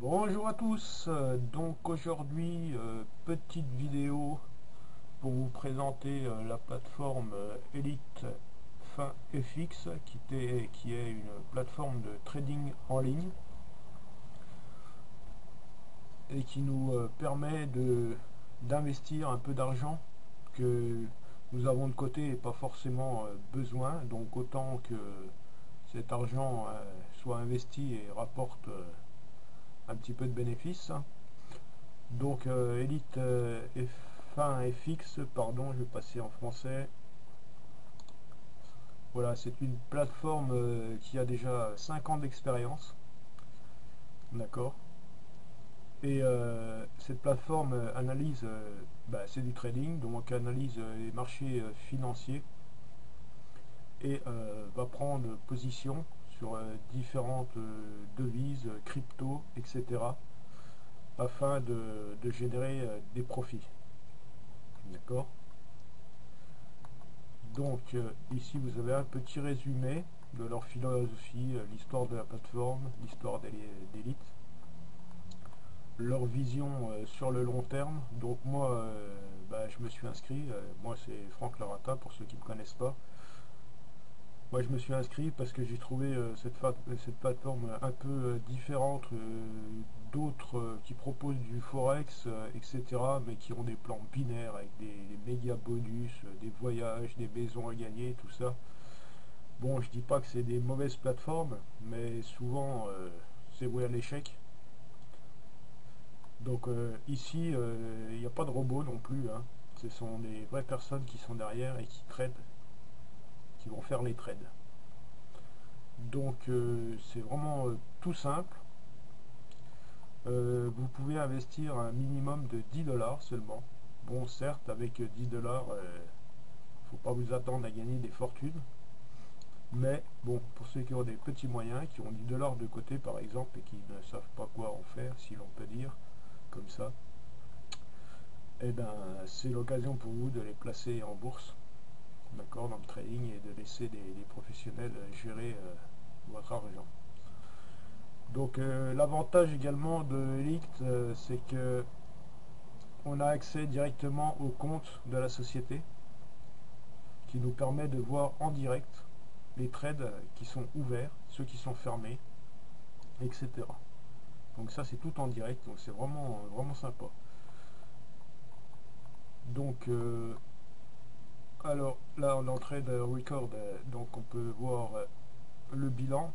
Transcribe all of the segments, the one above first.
Bonjour à tous, donc aujourd'hui petite vidéo pour vous présenter la plateforme Elite Fin FX qui est une plateforme de trading en ligne et qui nous permet d'investir un peu d'argent que nous avons de côté et pas forcément besoin, donc autant que cet argent soit investi et rapporte un petit peu de bénéfices. Donc Elite Fin FX, pardon, je vais passer en français. Voilà, c'est une plateforme qui a déjà 5 ans d'expérience, d'accord. Et cette plateforme analyse, c'est du trading, donc analyse les marchés financiers et va prendre position sur différentes devises, crypto, etc. afin de générer des profits, d'accord. Donc ici vous avez un petit résumé de leur philosophie, l'histoire de la plateforme, l'histoire d'Elite, leur vision sur le long terme. Donc moi je me suis inscrit, moi c'est Franck Larata pour ceux qui ne me connaissent pas. Moi je me suis inscrit parce que j'ai trouvé cette plateforme un peu différente d'autres qui proposent du forex, etc. mais qui ont des plans binaires avec des méga bonus, des voyages, des maisons à gagner, tout ça. Bon, je dis pas que c'est des mauvaises plateformes, mais souvent c'est voué à l'échec. Donc ici, il n'y a pas de robot non plus, hein. Ce sont des vraies personnes qui sont derrière et qui tradent, qui vont faire les trades. Donc c'est vraiment tout simple. Vous pouvez investir un minimum de 10 dollars seulement. Bon, certes, avec 10 dollars, faut pas vous attendre à gagner des fortunes. Mais bon, pour ceux qui ont des petits moyens, qui ont 10 dollars de côté par exemple, et qui ne savent pas quoi en faire, si l'on peut dire, comme ça, et ben c'est l'occasion pour vous de les placer en bourse, d'accord, dans le trading, et de laisser des professionnels gérer votre argent. Donc l'avantage également de Elite, c'est que on a accès directement au compte de la société, qui nous permet de voir en direct les trades qui sont ouverts, ceux qui sont fermés, etc. Donc ça c'est tout en direct, donc c'est vraiment sympa. Donc alors là on est en trade record, donc on peut voir le bilan.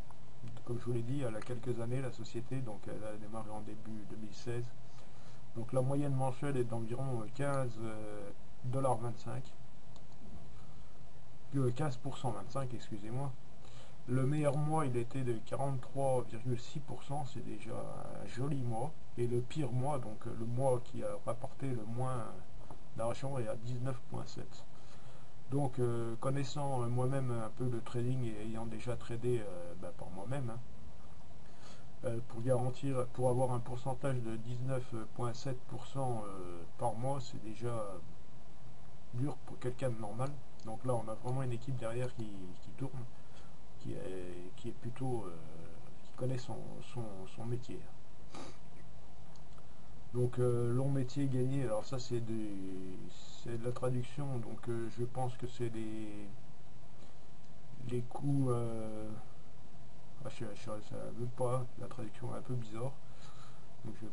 Comme je vous l'ai dit, elle a quelques années la société, donc elle a démarré en début 2016. Donc la moyenne mensuelle est d'environ 15,25 $, 15% 25, excusez-moi. Le meilleur mois il était de 43,6%, c'est déjà un joli mois. Et le pire mois, donc le mois qui a rapporté le moins d'argent, est à 19,7. Donc connaissant moi-même un peu le trading et ayant déjà tradé par moi-même, hein, pour avoir un pourcentage de 19,7% par mois, c'est déjà dur pour quelqu'un de normal. Donc là, on a vraiment une équipe derrière qui tourne, qui est plutôt, qui connaît son métier. Donc long métier gagné, alors ça c'est de la traduction, donc je pense que c'est les coûts, ça veut pas, la traduction est un peu bizarre, donc je vais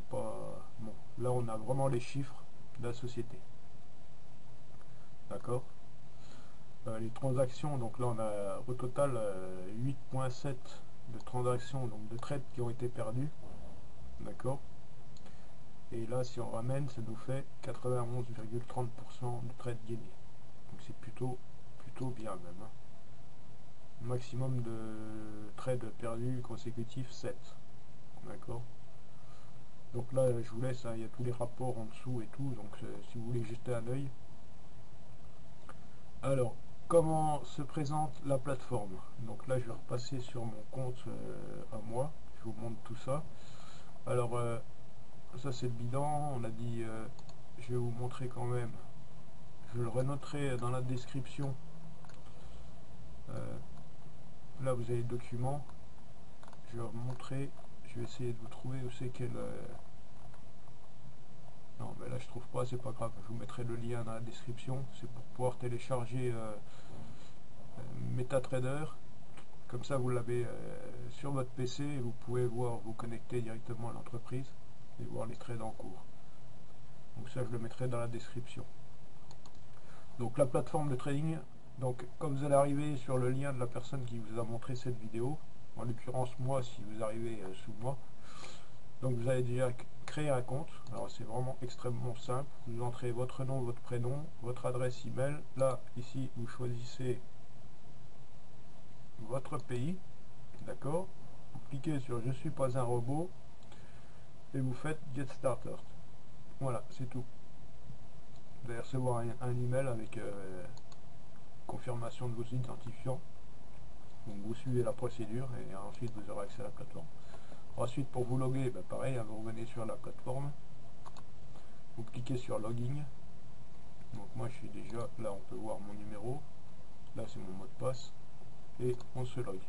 pas, bon, là on a vraiment les chiffres de la société, d'accord. Les transactions, donc là on a au total 8,7 de transactions, donc de trades qui ont été perdus, d'accord. Et là si on ramène, ça nous fait 91,30% de trades gagnés, donc c'est plutôt bien même, hein. Maximum de trades perdus consécutifs 7, d'accord. Donc là je vous laisse, hein, il y a tous les rapports en dessous et tout, donc si vous voulez jeter un œil. Alors comment se présente la plateforme? Donc là je vais repasser sur mon compte à moi, je vous montre tout ça. Alors ça c'est le bilan, on a dit, je vais vous montrer quand même, je le renoterai dans la description. Là vous avez le document, je vais montrer, Je vais essayer de vous trouver où c'est qu'elle... Non, mais là je trouve pas, c'est pas grave. Je vous mettrai le lien dans la description. C'est pour pouvoir télécharger MetaTrader. Comme ça, vous l'avez sur votre PC et vous pouvez vous connecter directement à l'entreprise et voir les trades en cours. Donc ça, je le mettrai dans la description. Donc la plateforme de trading, donc comme vous allez arriver sur le lien de la personne qui vous a montré cette vidéo, en l'occurrence moi, si vous arrivez sous moi, donc vous allez déjà créer un compte. Alors c'est vraiment extrêmement simple. Vous entrez votre nom, votre prénom, votre adresse email. Là, ici, vous choisissez votre pays, d'accord. Vous cliquez sur je suis pas un robot et vous faites get started. Voilà, c'est tout. Vous allez recevoir un email avec confirmation de vos identifiants. Donc vous suivez la procédure et ensuite vous aurez accès à la plateforme. Ensuite, pour vous loguer, ben pareil, vous revenez sur la plateforme, vous cliquez sur login. Donc moi je suis déjà là, on peut voir mon numéro, là c'est mon mot de passe et on se log.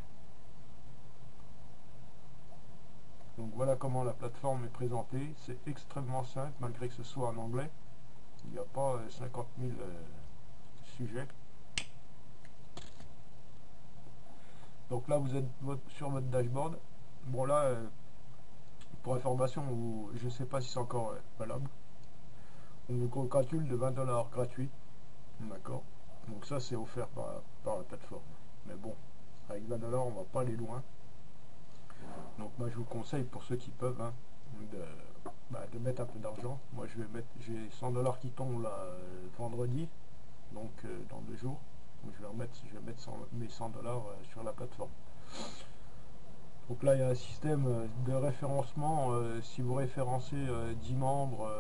Donc voilà comment la plateforme est présentée. C'est extrêmement simple malgré que ce soit en anglais. Il n'y a pas 50 000 sujets. Donc là vous êtes sur votre dashboard. Bon là, pour information, je ne sais pas si c'est encore valable. On vous calcule de 20 $ gratuits. D'accord. Donc ça c'est offert par la plateforme. Mais bon, avec 20 $ on va pas aller loin. Donc moi je vous conseille pour ceux qui peuvent hein, de mettre un peu d'argent. Moi j'ai 100 $ qui tombent là vendredi, donc dans 2 jours. Donc je vais mettre mes 100 $ sur la plateforme. Donc là il y a un système de référencement. Si vous référencez 10 membres,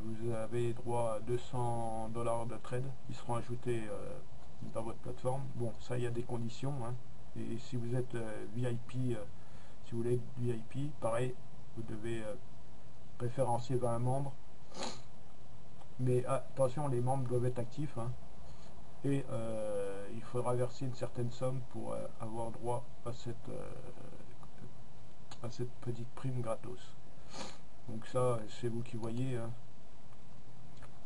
vous avez droit à 200 $ de trade qui seront ajoutés dans votre plateforme. Bon, ça il y a des conditions. Hein. Et si vous êtes VIP, si vous voulez être VIP, pareil, vous devez référencer 20 membres. Mais attention, les membres doivent être actifs. Hein. Et il faudra verser une certaine somme pour avoir droit à cette petite prime gratos. Donc ça, c'est vous qui voyez. Hein.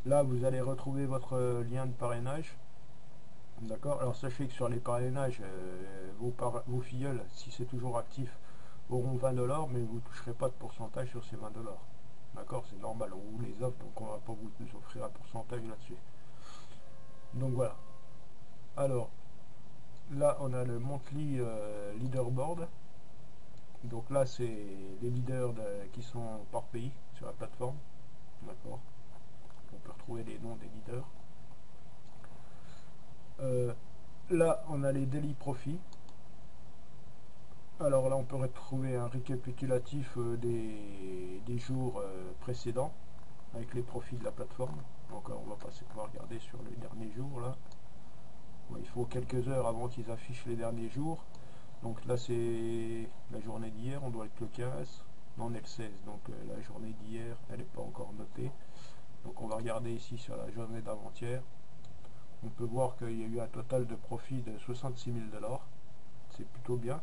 Là, vous allez retrouver votre lien de parrainage. D'accord. Alors sachez que sur les parrainages, vos filleuls, si c'est toujours actif, auront 20 $, mais vous ne toucherez pas de pourcentage sur ces 20 $. D'accord, c'est normal, on vous les offre, donc on ne va pas vous offrir un pourcentage là-dessus. Donc voilà. Alors, là, on a le monthly leaderboard. Donc là, c'est les leaders qui sont par pays sur la plateforme. D'accord. On peut retrouver les noms des leaders. Là, on a les daily profits. Alors là, on peut retrouver un récapitulatif des jours précédents avec les profits de la plateforme. Donc on va pouvoir regarder sur les derniers jours là. Bon, il faut quelques heures avant qu'ils affichent les derniers jours. Donc là, c'est la journée d'hier, on doit être le 15. Non, on est le 16, donc la journée d'hier, elle n'est pas encore notée. Donc on va regarder ici sur la journée d'avant-hier. On peut voir qu'il y a eu un total de profit de 66 000 $. C'est plutôt bien.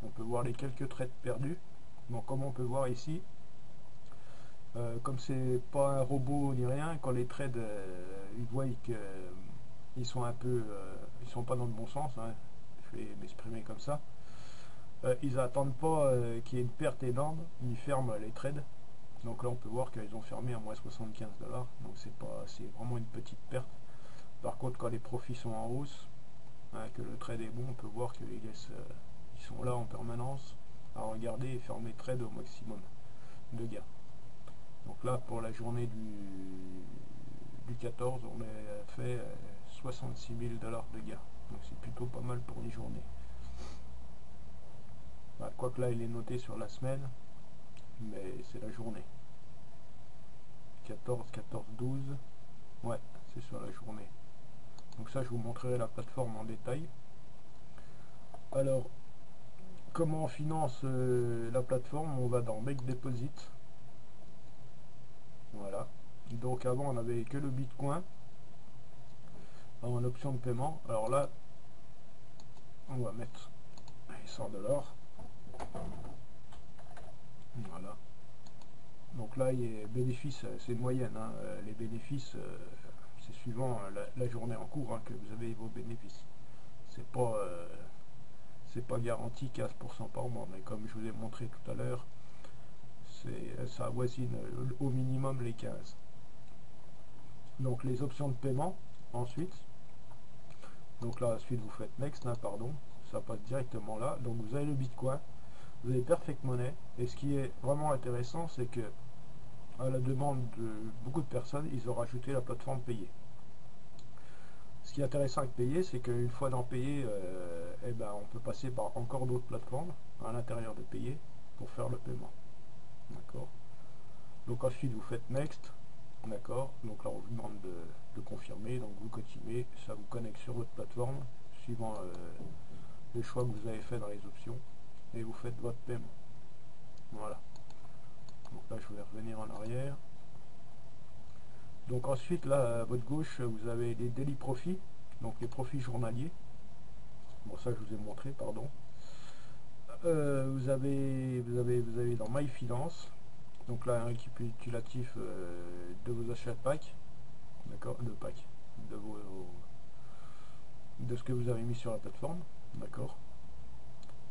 On peut voir les quelques trades perdus. Donc comme on peut voir ici, comme c'est pas un robot ni rien, quand les trades ils voient qu'ils sont un peu ils sont pas dans le bon sens, hein, je vais m'exprimer comme ça, ils attendent pas qu'il y ait une perte énorme, ils ferment les trades. Donc là on peut voir qu'ils ont fermé à moins 75 $, donc c'est vraiment une petite perte. Par contre quand les profits sont en hausse, hein, que le trade est bon, on peut voir qu'ils sont là en permanence à regarder et fermer trade au maximum de gains. Donc là pour la journée du 14 on a fait 66 000 $ de gains, donc c'est plutôt pas mal pour les journées. Bah, quoique là il est noté sur la semaine, mais c'est la journée 14, 14, 12, ouais c'est sur la journée. Donc ça je vous montrerai la plateforme en détail. Alors comment on finance la plateforme? On va dans Make Deposit. Voilà. Donc avant on avait que le Bitcoin en option de paiement. Alors là on va mettre 100 $. Donc là, bénéfices, c'est une moyenne, hein. Les bénéfices, c'est suivant la journée en cours, hein, que vous avez vos bénéfices. C'est pas garanti 15% par mois, mais comme je vous ai montré tout à l'heure, ça avoisine au minimum les 15. Donc les options de paiement, ensuite. Donc là, ensuite vous faites Next, hein, pardon, ça passe directement là. Donc vous avez le Bitcoin, vous avez Perfect Money, et ce qui est vraiment intéressant, c'est que à la demande de beaucoup de personnes, ils ont rajouté la plateforme payée. Ce qui est intéressant avec payer, c'est qu'une fois dans payer, eh ben, on peut passer par encore d'autres plateformes à l'intérieur de payer pour faire le paiement. D'accord. Donc ensuite vous faites Next. D'accord. Donc là on vous demande de confirmer, donc vous continuez, ça vous connecte sur votre plateforme, suivant le choix que vous avez fait dans les options, et vous faites votre paiement. Voilà. Donc là je vais revenir en arrière. Donc ensuite là à votre gauche vous avez les daily profits, donc les profits journaliers. Bon ça je vous ai montré, pardon. Vous avez dans My Finance, donc là un récapitulatif de vos achats de packs, d'accord, de ce que vous avez mis sur la plateforme, d'accord.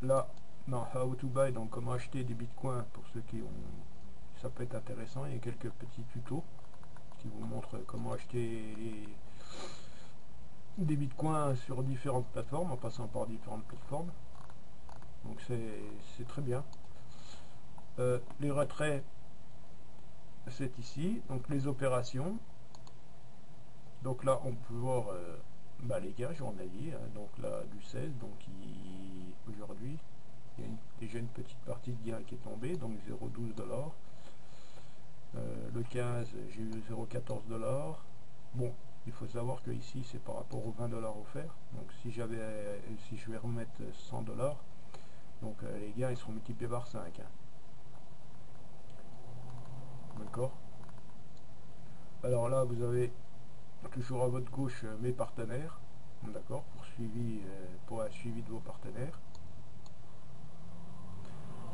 Là dans How to Buy, donc comment acheter des bitcoins, pour ceux qui ont, ça peut être intéressant, il y a quelques petits tutos qui vous montrent comment acheter des bitcoins sur différentes plateformes en passant par différentes plateformes. Donc c'est très bien. Les retraits, c'est ici. Donc les opérations. Donc là, on peut voir les gains journaliers. Hein, donc là, du 16. Donc aujourd'hui, il y a déjà une petite partie de gain qui est tombée. Donc 0,12 $. Le 15, j'ai eu 0,14 $. Bon, il faut savoir que ici, c'est par rapport aux 20 $ offerts. Donc si je vais remettre 100 $, donc les gains ils seront multipliés par 5. Hein. D'accord. Alors là, vous avez toujours à votre gauche mes partenaires. D'accord, pour un suivi de vos partenaires.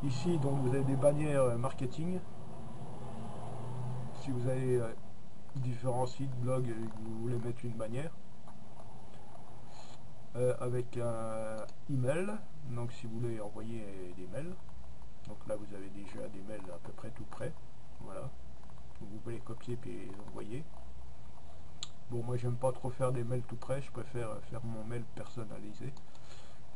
Ici, donc, vous avez des bannières marketing. Si vous avez différents sites, blogs, vous voulez mettre une bannière. Avec un email, donc si vous voulez envoyer des mails. Donc là, vous avez déjà des mails à peu près tout près. Voilà. Donc, vous pouvez les copier et les envoyer. Bon, moi j'aime pas trop faire des mails tout près, je préfère faire mon mail personnalisé.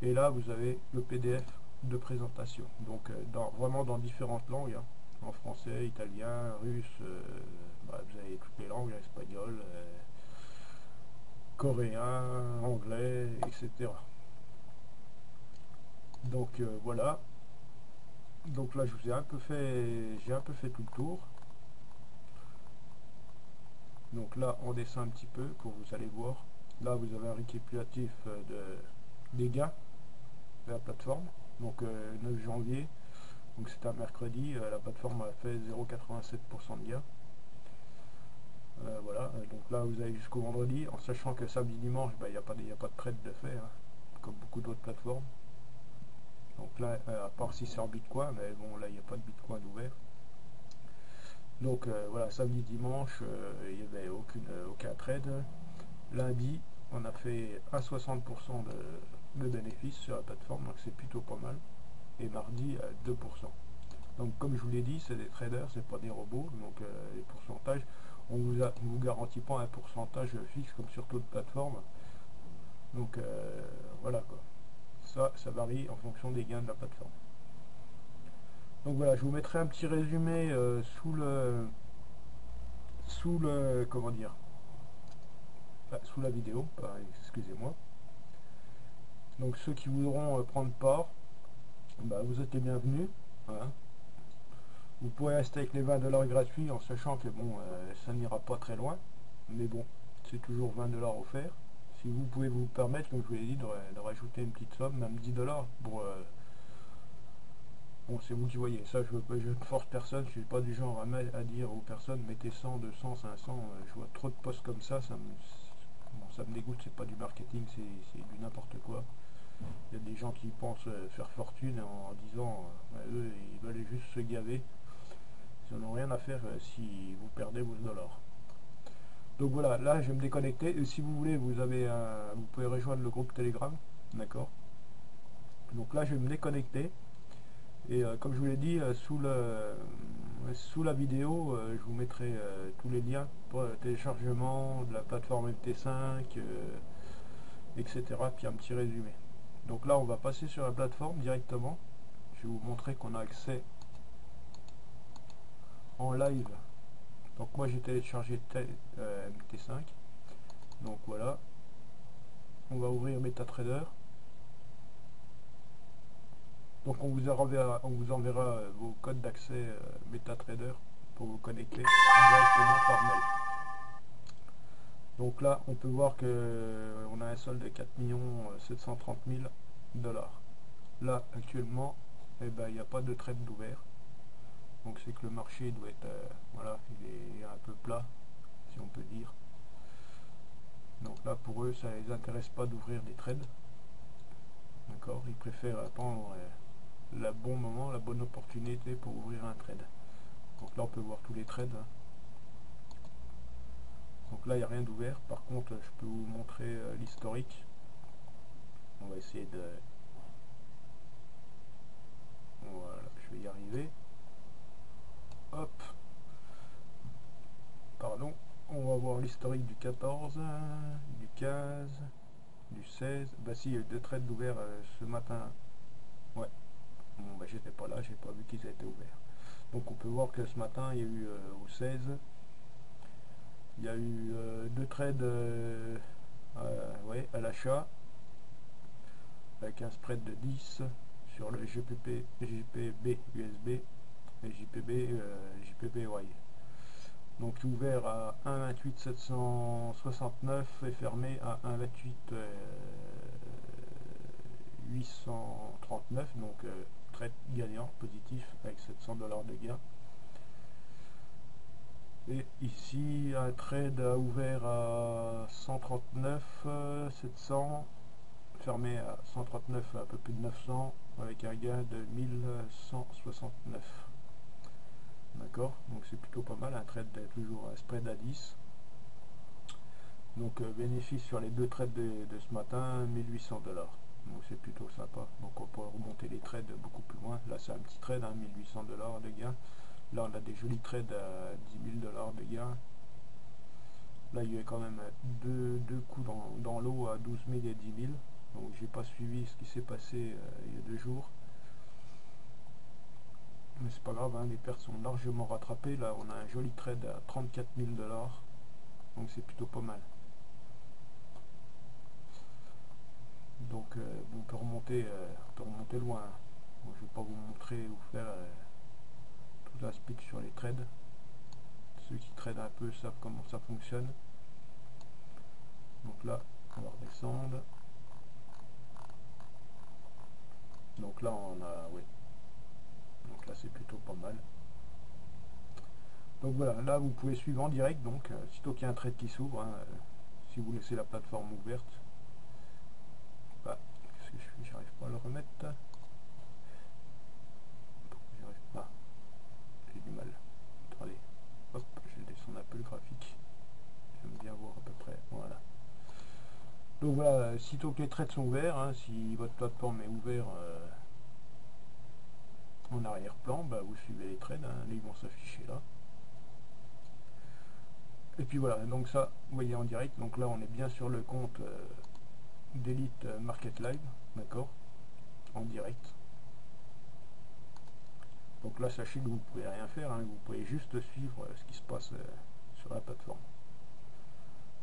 Et là vous avez le PDF de présentation, donc vraiment dans différentes langues, hein. En français, italien, russe, vous avez toutes les langues, espagnol, coréen, anglais, etc. Donc voilà. Donc là je vous ai j'ai un peu fait tout le tour. Donc là on descend un petit peu pour vous allez voir. Là vous avez un récapitulatif des gains de la plateforme. Donc 9 janvier, donc c'est un mercredi, la plateforme a fait 0,87% de gains. Voilà, donc là vous avez jusqu'au vendredi, en sachant que samedi dimanche, il n'y a pas de trade de fait, hein, comme beaucoup d'autres plateformes. Donc là, à part si c'est en Bitcoin, mais bon là il n'y a pas de Bitcoin ouvert. Donc voilà, samedi, dimanche, il n'y avait aucun trade. Lundi, on a fait à 60% de bénéfices sur la plateforme, donc c'est plutôt pas mal. Et mardi, 2%. Donc comme je vous l'ai dit, c'est des traders, c'est pas des robots, donc les pourcentages, on ne vous garantit pas un pourcentage fixe comme sur d'autres plateformes. Donc voilà quoi. Ça varie en fonction des gains de la plateforme. Donc voilà, je vous mettrai un petit résumé comment dire, sous la vidéo, excusez-moi. Donc ceux qui voudront prendre part, vous êtes les bienvenus. Hein. Vous pourrez rester avec les 20 $ gratuits en sachant que bon, ça n'ira pas très loin. Mais bon, c'est toujours 20 $ offerts. Si vous pouvez vous permettre, comme je vous l'ai dit, de rajouter une petite somme, même 10 $ pour... bon, c'est vous qui voyez. Ça, je ne force personne. Je suis pas du genre à dire aux personnes, mettez 100, 200, 500. Je vois trop de posts comme ça. Ça me dégoûte. C'est pas du marketing, c'est du n'importe quoi. Il y a des gens qui pensent faire fortune en disant, eux, ils veulent juste se gaver. Ils n'en ont rien à faire si vous perdez vos dollars. Donc voilà, là je vais me déconnecter. Et si vous voulez, vous pouvez rejoindre le groupe Telegram. D'accord. Donc là je vais me déconnecter. Et comme je vous l'ai dit, sous la vidéo, je vous mettrai tous les liens pour le téléchargement de la plateforme MT5, etc. Puis un petit résumé. Donc là, on va passer sur la plateforme directement. Je vais vous montrer qu'on a accès en live. Donc moi, j'ai téléchargé MT5. Donc voilà. On va ouvrir MetaTrader. Donc on vous enverra vos codes d'accès MetaTrader pour vous connecter directement par mail. Donc là, on peut voir que on a un solde de 4 730 000 dollars. Là, actuellement, eh ben, il n'y a pas de trade d'ouvert. Donc c'est que le marché doit être, voilà, il est un peu plat, si on peut dire. Donc là, pour eux, ça ne les intéresse pas d'ouvrir des trades. D'accord, ils préfèrent attendre le bon moment, la bonne opportunité pour ouvrir un trade. Donc là, on peut voir tous les trades. Donc là, il n'y a rien d'ouvert. Par contre, je peux vous montrer l'historique. On va essayer de... Voilà, je vais y arriver. Hop. Pardon. On va voir l'historique du 14, du 15, du 16. Bah si, il y a eu 2 trades ouverts ce matin. Ouais. Bon, bah j'étais pas là, j'ai pas vu qu'ils étaient ouverts. Donc on peut voir que ce matin, il y a eu au 16, il y a eu 2 trades ouais, à l'achat, avec un spread de 10 sur le JPB USB et JPBY. Donc ouvert à 1,28 769 et fermé à 1,28 839. Donc trade gagnant positif avec 700 $ de gain. Et ici un trade a ouvert à 139 700, fermé à 139, un peu plus de 900, avec un gain de 1169. D'accord, donc c'est plutôt pas mal, un trade toujours un spread à 10. Donc bénéfice sur les 2 trades de ce matin, 1800 $. Donc c'est plutôt sympa. Donc on peut remonter les trades beaucoup plus loin. Là c'est un petit trade, hein, 1800 $ de gain. Là on a des jolis trades à 10 000 $ de gain. Là il y a quand même deux coups dans l'eau à 12 000 et 10 000. Donc j'ai pas suivi ce qui s'est passé il y a 2 jours. Mais c'est pas grave, hein, les pertes sont largement rattrapées. Là on a un joli trade à 34 000 $. Donc c'est plutôt pas mal. Donc on peut remonter loin. Bon, je ne vais pas vous montrer ou faire tout un speech sur les trades. Ceux qui tradent un peu savent comment ça fonctionne. Donc là, on va redescendre. Donc là, on a, oui. Donc là, c'est plutôt pas mal. Donc voilà, là, vous pouvez suivre en direct. Donc, sitôt qu'il y a un trade qui s'ouvre, hein, si vous laissez la plateforme ouverte. Ah, qu'est-ce que je fais? J'arrive pas à le remettre. J'arrive pas. J'ai du mal. Attendez. Hop, je vais descendre un peu le graphique. J'aime bien voir à peu près. Voilà. Donc voilà, sitôt que les trades sont ouverts, hein, si votre plateforme est ouverte en arrière-plan, bah, vous suivez les trades, hein, ils vont s'afficher là. Et puis voilà, donc ça, vous voyez en direct. Donc là, on est bien sur le compte d'Elite Market Live, d'accord, en direct. Donc là, sachez que vous ne pouvez rien faire, hein, vous pouvez juste suivre ce qui se passe sur la plateforme.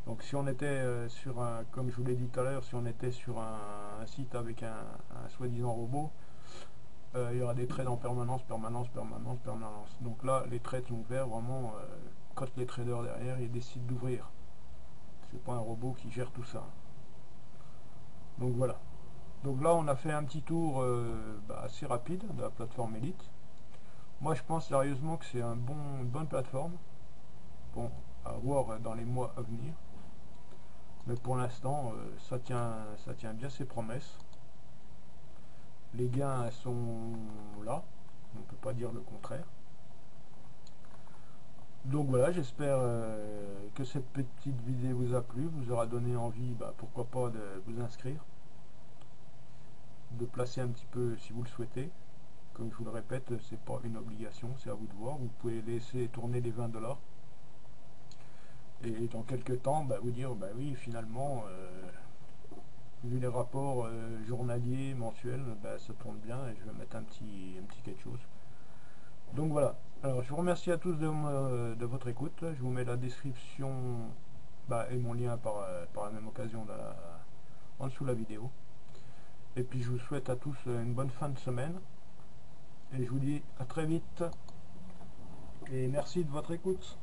Donc si on était sur un, comme je vous l'ai dit tout à l'heure, si on était sur un site avec un soi-disant robot, il y aura des trades en permanence. Donc là, les trades sont ouverts vraiment quand les traders derrière ils décident d'ouvrir. C'est pas un robot qui gère tout ça. Donc voilà. Donc là, on a fait un petit tour assez rapide de la plateforme Elite. Moi, je pense sérieusement que c'est une bonne plateforme. Bon, à voir dans les mois à venir. Mais pour l'instant, ça tient bien ses promesses. Les gains sont là, on ne peut pas dire le contraire. Donc voilà, j'espère que cette petite vidéo vous a plu, vous aura donné envie, pourquoi pas, de vous inscrire, de placer un petit peu si vous le souhaitez. Comme je vous le répète, c'est pas une obligation, c'est à vous de voir. Vous pouvez laisser tourner les 20 $. Et dans quelques temps, vous dire, oui, finalement, vu les rapports journaliers, mensuels, ça tourne bien et je vais mettre un petit quelque chose. Donc voilà. Alors je vous remercie à tous de votre écoute. Je vous mets la description et mon lien par la même occasion en dessous de la vidéo. Et puis je vous souhaite à tous une bonne fin de semaine. Et je vous dis à très vite. Et merci de votre écoute.